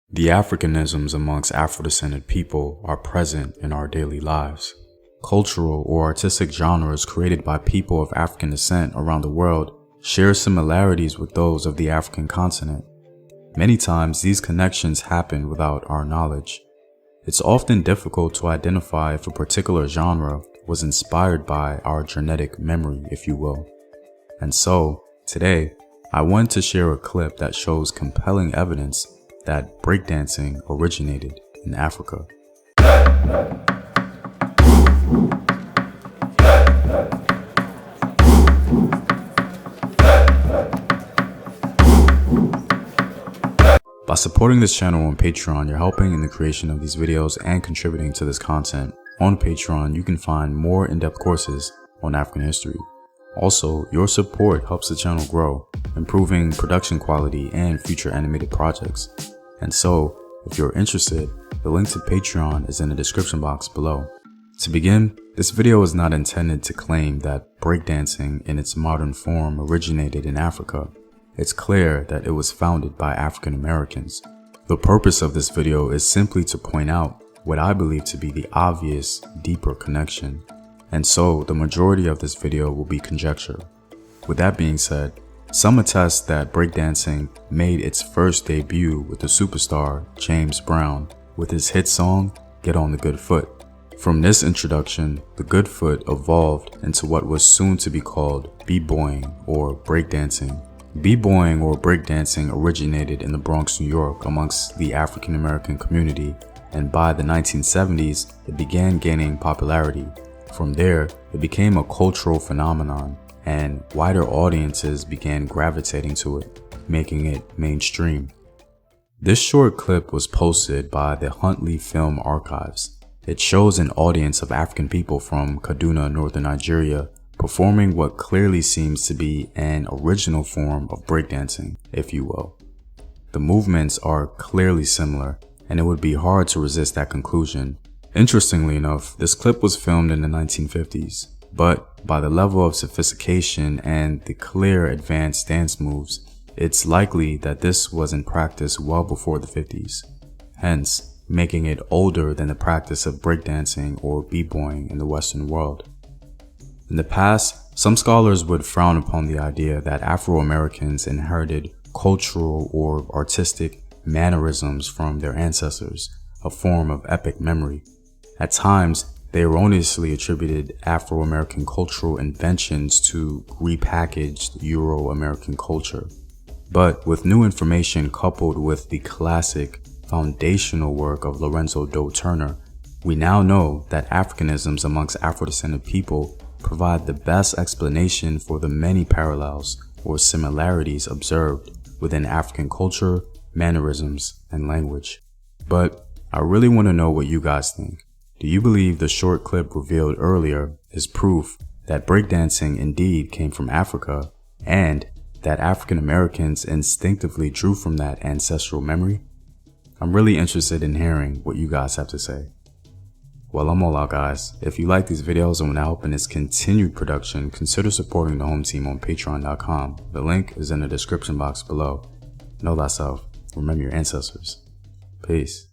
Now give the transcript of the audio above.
The Africanisms amongst Afro-descended people are present in our daily lives. Cultural or artistic genres created by people of African descent around the world share similarities with those of the African continent. Many times these connections happen without our knowledge. It's often difficult to identify if a particular genre was inspired by our genetic memory, if you will. And so, today, I want to share a clip that shows compelling evidence that breakdancing originated in Africa. By supporting this channel on Patreon, you're helping in the creation of these videos and contributing to this content. On Patreon, you can find more in-depth courses on African history. Also, your support helps the channel grow, improving production quality and future animated projects. And so, if you're interested, the link to Patreon is in the description box below. To begin, this video is not intended to claim that breakdancing in its modern form originated in Africa. It's clear that it was founded by African Americans. The purpose of this video is simply to point out what I believe to be the obvious, deeper connection. And so, the majority of this video will be conjecture. With that being said, some attest that breakdancing made its first debut with the superstar James Brown with his hit song, Get on the Good Foot. From this introduction, the good foot evolved into what was soon to be called b-boying or breakdancing. B-boying or breakdancing originated in the Bronx, New York amongst the African American community, and by the 1970s, it began gaining popularity. From there, it became a cultural phenomenon, and wider audiences began gravitating to it, making it mainstream. This short clip was posted by the Huntley Film Archives. It shows an audience of African people from Kaduna, northern Nigeria, performing what clearly seems to be an original form of breakdancing, if you will. The movements are clearly similar, and it would be hard to resist that conclusion. Interestingly enough, this clip was filmed in the 1950s, but by the level of sophistication and the clear advanced dance moves, it's likely that this was in practice well before the 50s, hence making it older than the practice of breakdancing or b-boying in the Western world. In the past, some scholars would frown upon the idea that Afro-Americans inherited cultural or artistic mannerisms from their ancestors, a form of epic memory. At times, they erroneously attributed Afro-American cultural inventions to repackaged Euro-American culture. But with new information coupled with the classic foundational work of Lorenzo Doe Turner, we now know that Africanisms amongst Afro-descended people provide the best explanation for the many parallels or similarities observed within African culture, mannerisms, and language. But I really want to know what you guys think. Do you believe the short clip revealed earlier is proof that breakdancing indeed came from Africa and that African Americans instinctively drew from that ancestral memory? I'm really interested in hearing what you guys have to say. Well, I'm all out, guys. If you like these videos and want to help in its continued production, consider supporting the home team on patreon.com. The link is in the description box below. Know thyself. Remember your ancestors. Peace.